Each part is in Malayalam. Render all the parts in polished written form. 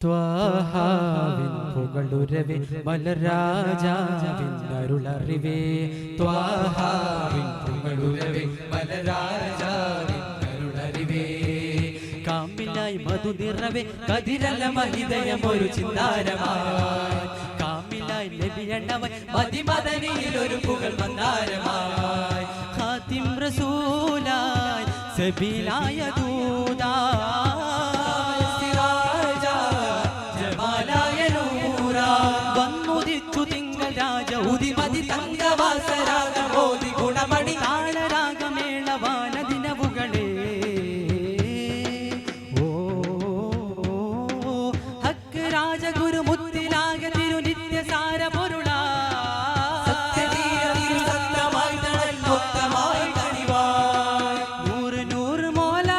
ത്വാഹാവിൻ പുകളുരവേ മലരാജാവിൻ അരുളറിവേ ത്വാഹാവിൻ പുകളുരവേ മലരാജാവിൻ അരുളറിവേ കാമിലായി മധു നിറവേ കതിരല മഹിതയമൊരു ചിന്താരമായി കാമിലായി നബിയണ്ണവൻ മതിമദനിയിൽ ഒരു പുകൾ മന്ദാരമായി ഖാതിം റസൂലായി സബീലായ ദൂതായി ഉദിമതി തങ്കവാസരാഗമോദി ഗുണമണി താളരാഗമേളവാനദിനവുകളെ ഓ ഹക്ക് രാജഗുരു മുത്തിലാക തിരുനിത്യസാര പൊരുളാ നൂറ് നൂറ് മോല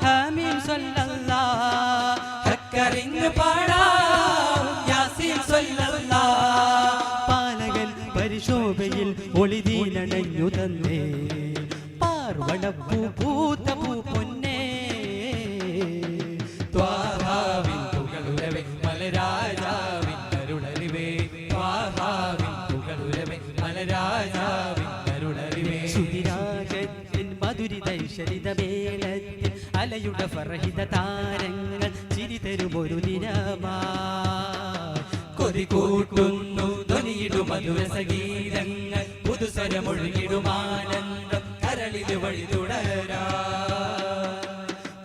ഹമീം സല്ലല്ലാഹ് ഹക്കറിങ് പാടാ യാസീൻ സല്ലല്ലാഹ് ശോഭയിൽ ഒളിതീനണഞ്ഞു തന്നേ പാർവണപ്പൂ പൂത്ത പൂ പൊന്നേ ത്വാഹാവിൻ പുകളുരവേ മലരാജാവിൻ അരുളറിവേ ത്വാഹാവിൻ പുകളുരവേ മലരാജാവിൻ അരുളറിവേ സുതിരാഗത്തിൻ മധുരിതൈശ്വരിത മേളത്തിൽ അലയുടെ ഫർഹിത താരങ്ങൾ ചിരി തരുമൊരു ദിനമാ കൊതികൂട്ടുന്നു മധുരസഗീതങ്ങൾ പുതുസ്വരമൊഴുകിടുമാനന്ദം കരളില് വഴി തുടരാ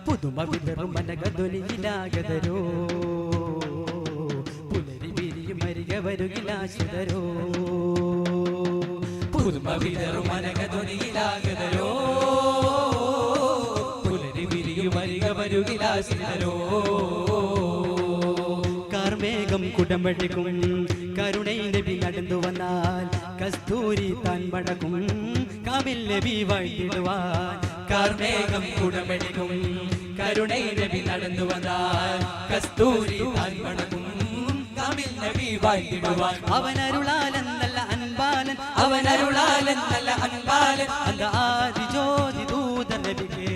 പുതുമ വിതറും മനകതൊലിയിലാകതരോ പുലരി വിരിയും അരിക വരുകിലാശുതരോ പുതുമ വിതറും മനകതൊലിയിലാകതരോ പുലരി വിരിയും അരിക വരുകിലാശുതരോ കാർമേഘം കുടമ്പടിക്കും കരുണൈ നബി നടന്നു വന്നാൽ കസ്തൂരി താൻ മടക്കും കാമിൽ നബി വാഴ്ത്തിടുവാൻ കാർമേഘം കുടമ്പടിക്കും കരുണൈ നബി നടന്നു വന്നാൽ കസ്തൂരി താൻ മടക്കും കാമിൽ നബി വാഴ്ത്തിടുവാൻ അവനരുളാലൻ നല്ല അൻപാലൻ അവനരുളാലൻ നല്ല അൻപാലൻ അല്ല ആദി ജ്യോതി ദൂതർ നബിക്ക്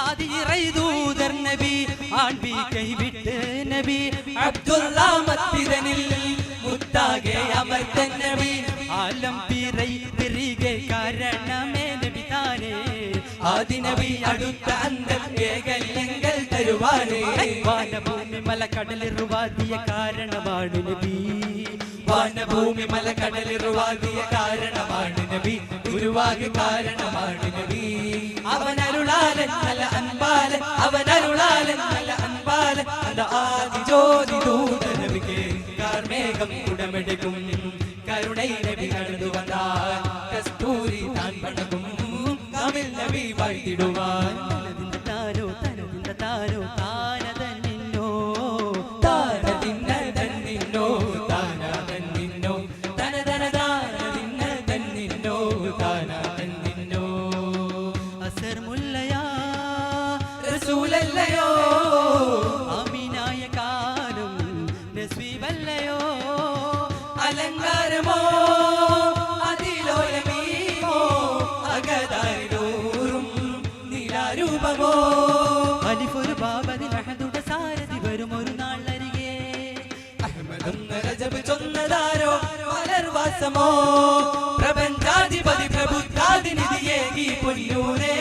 ആദി ഇറൈ ദൂതർ നബി ആൺബി കൈവിട്ട് നബി അബ്ദുല്ലാ മത്തിദനിൽ മുത്താകെ അമർത്തൻ നബി ആലം പിറൈ തിരികെ കാരണമേ നബി താനേ ആദി നബി അടുത്ത അന്തം ഏകല്യങ്ങൾ തരുവാനേ വാനഭൂമി മലക്കടലിറുവാദിയ കാരണമാണ് നബി വാനഭൂമി മലക്കടലിറുവാദിയ കാരണമാണ് നബി ഗുരുവാകെ കാരണമാണ് നബി അവനരുളാലൻ നല്ല അൻപാലൻ അവനരുളാലൻ നല്ല അൻപാലൻ അത് ആദി ജ്യോതി ദൂത നബിക്ക് കാർമേഘം കുടമെടുക്കും കരുണൈ നബി കടന്നു വന്നാൽ കസ്തൂരി താൻ പടക്കും കാമിൽ നബി വാഴ്ത്തിടുവാൻ താനോ തനതിന്ത താനോ താനതന്നിന്നോ താനതിന്നതന്നിന്നോ താനതന്നിന്നോ തനതന താനതിന്നതന്നിന്നോ താനതന്നിന്നോ അസർ മുല്ലയാ റസൂലല്ലയോ ആമിനായ കാലം നസ്വീബല്ലയോ അലങ്കാരമോ അതിലോലമീമോ അകതാരിലൂറും നിലാരൂപമോ അലിഫൊരു ബാബതി അഹദുടെ സാരഥി വരും ഒരു നാളരികെ അഹ്മദൊന്ന് രജബ് ചൊന്നതാരോ മലർവാസമോ പ്രപഞ്ചാധിപതി പ്രബുദ്ധാദിനിധിയേ ഈ പൊന്നൂരേ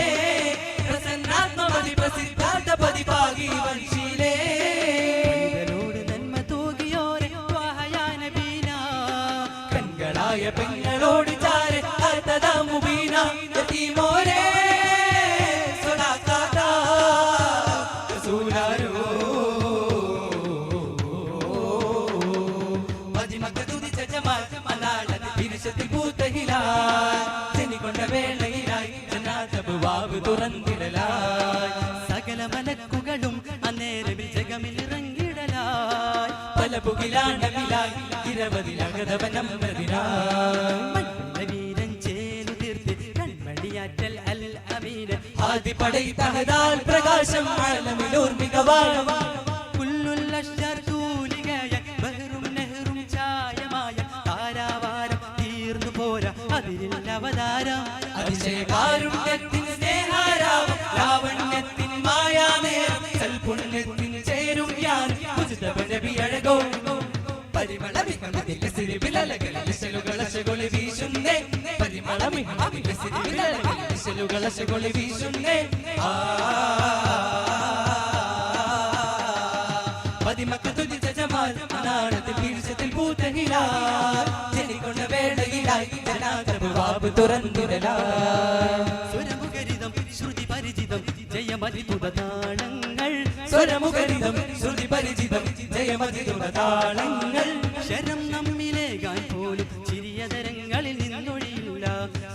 പ്രസന്നാത്മപതി പ്രസിദ്ധാർത്ഥപതി പാകി വംശീലേ പെങ്ങളോട് ചാരെ മുബീന യതീമോരേ സദാകാത റസൂലാരോ മദിമക്കതുദിച്ച ജമാൽ അനാളതി പിരിശത്തിൽ പൂത്തഹിലായി ചെന്നിക്കൊണ്ട വേളയിലായി ജന്നാത്ത് വാവ് തുറന്നിടലായി സകല മലക്കുകളും അന്നേരം ജഗമിൽ ഇറങ്ങിടലായി പല പുകിലാണ്ടമിലായി വീരൻ ചേരു തീർത്ത് കൺമണിയാറ്റൽ അൽ അമീൻ ആദി പടൈതഹദാൽ പ്രകാശം ആലമിലോർ മികവാഴ കുല്ലുൽ അഷ്ജർ തൂലികയ ബഹറും നെഹറും ഛായമായ താരാവാരം തീർന്നു പോരാ അതിൽ അവതാരം അതിശയകാരുണ്യത്തിൻ സ്നേഹാരാവം ലാവണ്യത്തിൻ മായാനേരം സൽപുണ്യത്തിൻ ചേരും ഞാൻ ബിസിരി ബിലലകൾ ലശലുകളശകൊളി വീശുന്നേ പരിമളമിഹി ബിസിരി ബിലലകൾ ലശലുകളശകൊളി വീശുന്നേ പതിമക്ക തുതിച്ച ജമാൽ മനാടത്തിൽ വീഴ്ചത്തിൽ പൂത്ത ഹിലാൽ ജനിക്കൊണ്ട വേളയിലായി ജനാതർവാബ് തുറന്നിടലാൽ സ്വരമുഖരിതം ശ്രുതി പരിചിതം ജയമതിതുതാളങ്ങൾ സ്വരമുഖരിതം ശ്രുതി പരിചിതം ജയമതിതുതാളങ്ങൾ ശരം നമ്മിലേകാൻ പോലും ചിരിയതരങ്ങളിൽ നിന്നൊഴിയില്ല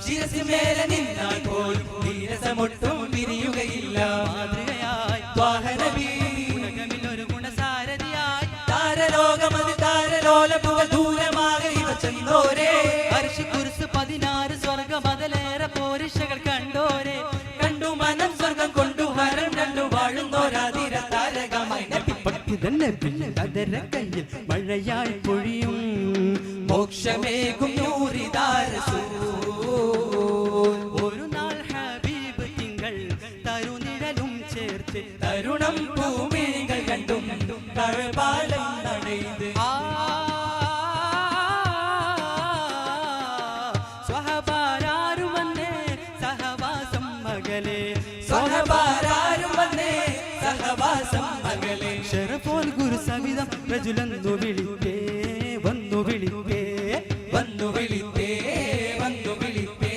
ശിരസിമേലെ നിന്നാൽ പോലും നീരസമൊട്ടും പിരിയുകയില്ല മാതൃകയായി ത്വാഹനബി ഉലകമിലൊരു ഗുണസാരഥിയായി താരലോകമതി താരലോലപുക ദൂരമാകെ ഇവ ചെന്നോരേ അർശി കുരിശ് 16 സ്വർഗമതിലേറെ പോരിഷകൾ കണ്ടോരേ കണ്ടു മനം സ്വർഗം കൊണ്ടു ഹരം കണ്ടു വാഴുന്നോരാതിര താരകമായി കയ്യിൽ മഴയായി പൊഴിയും മോക്ഷമേകും ഒരു നാൾ ഹബീബ് തിങ്കൾ തരുനിഴലും ചേർത്ത് തരുണം ഭൂമികൾ കണ്ടും കഴപാലം നടൈത് സ്വഹബാരാരും വന്നേ സഹവാസം മകളെ സ്വഹബാരാരും വന്നേ സഹവാസം മകളെ ശരഫോൽ ഗുരു സവിധം രജുലന്നു വിളിപ്പേ വന്നു വിളിപ്പേ വന്നു വിളിപ്പേ വന്നു വിളിപ്പേ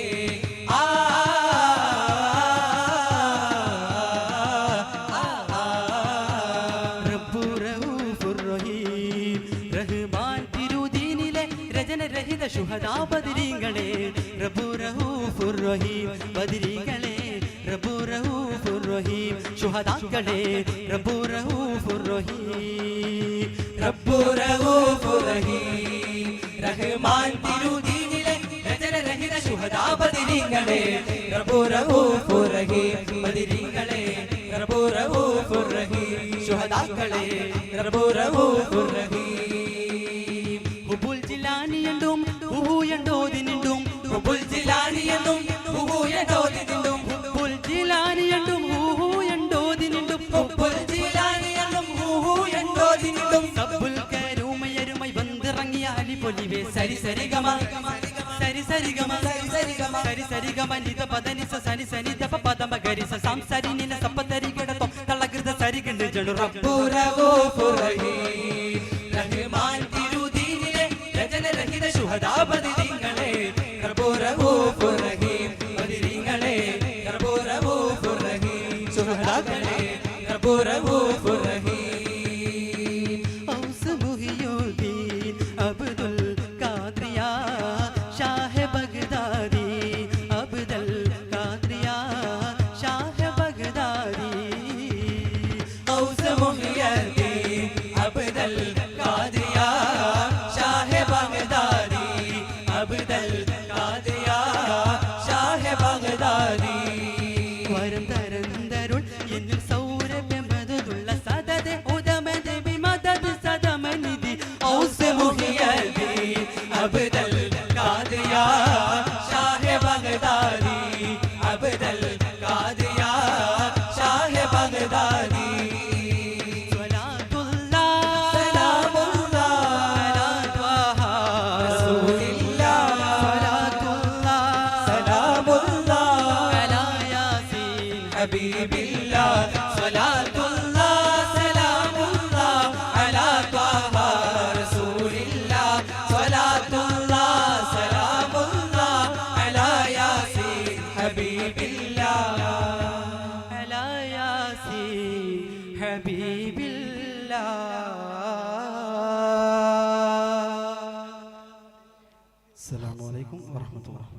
റബ്ബു റഊഫുർ റഹീം റഹ്മാൻ തിരുദീനിലെ രചനരഹിത ശുഹദാ ബദരീങ്ങളെ റബ്ബു റഊഫുർ റഹീം ബദരീങ്ങളെ റബ്ബു റഊഫുർ റഹീം ശുഹദാക്കളെ റബ്ബു റഊഫുർ റഹീം റബ്ബു റഊഫുർ റഹീം റഹ്മാൻ തിരുദീനിലെ രചനരഹിത ശുഹദാ ബദരീങ്ങളെ റബ്ബു റഊഫുർ റഹീം ബദരീങ്ങളെ റബ്ബു റഊഫുർ റഹീം ശുഹദാക്കളെ റബ്ബു റഊഫുർ റഹീം ഹുബുൽ ജിലാനിയണ്ടും ഹുഹുയണ്ടോദിനിണ്ടും ഹുബുൽ ജിലാനിയണ്ടും ഹുഹുയണ്ടോദിനിണ്ടും ഹുബുൽ ജിലാനിയണ്ടും ഹുഹുയണ്ടോദിനിണ്ടും ഹുബുൽ ജിലാനിയണ്ടും ഹുഹുയണ്ടോദിനിണ്ടും സബ്ബുൽ കരൂമയരുമായി വന്നിറങ്ങിയ അലി പൊലിവേ സരി സരി ഗമ സരി സരി ഗമ സരി സരി ഗമ നിത പദനിസ സനി സനി ദപ പദമ ഗരിസ സംസരി നിന സപ്പതരി കിടത്തോ തളകൃത സരി കണ്ട് ജണു റബ്ബു റഊഫുർ റഹീം റഹ്മാൻ തിരുദീനിലെ രചനരഹിത ശുഹദാ ബദരീങ്ങളെ റബ്ബു റഊഫുർ റഹീം ബദരീങ്ങളെ റബ്ബു റഊഫുർ റഹീം ശുഹദാക്കളെ റബ്ബു റഊഫുർ റഹീം ഔസ് മുഹിയുദ്ദീൻ അബ്ദുൽ ഖാദ്രിയ ഷാഹ് ബഗ്ദാദി അബ്ദുൽ ഖാദ്രിയ ഷാഹ് ബഗ്ദാദി ഔസ് മുഹിയുദ്ദീൻ അബ്ദുൽ ഖാദ്രിയ ഷാഹ് ബഗ്ദാദി അബ്ദുൽ ഖാദ്രിയ ഷാഹ് ബഗ്ദാദി വരം തരന്തരുൾ എന്നിൽ സൗരഭ്യമതുള്ള സദദെ ഉദമദെ ബിമദദ് സദമനിധി ഔസ് മുഹിയുദ്ദീൻ അബ്ദുൽ ഖാദ്രിയ ഷാഹ് ബഗ്ദാദി അബ്ദുൽ ഖാദ്രിയ ഷാഹ് ബഗ്ദാദി സ്വലാത്തുല്ലാഹ് സലാമുല്ലാഹ് അലാ ത്വാഹ റസൂലില്ലാഹ് സ്വലാത്തുല്ലാഹ് സലാമുല്ലാഹ് അലാ യാസീൻ ഹബീബില്ലാഹ് സ്വലാത്തുല്ലാഹ് സലാമുല്ലാഹ് അലാ ത്വാഹ റസൂലില്ലാഹ് സ്വലാത്തുല്ലാഹ് സലാമുല്ലാഹ് അലാ യാസീൻ ഹബീബില്ലാഹ് അലാ യാസീൻ ഹബീബില്ലാഹ്. അസ്സലാമു അലൈക്കും വറഹ്മത്തുള്ളാഹി.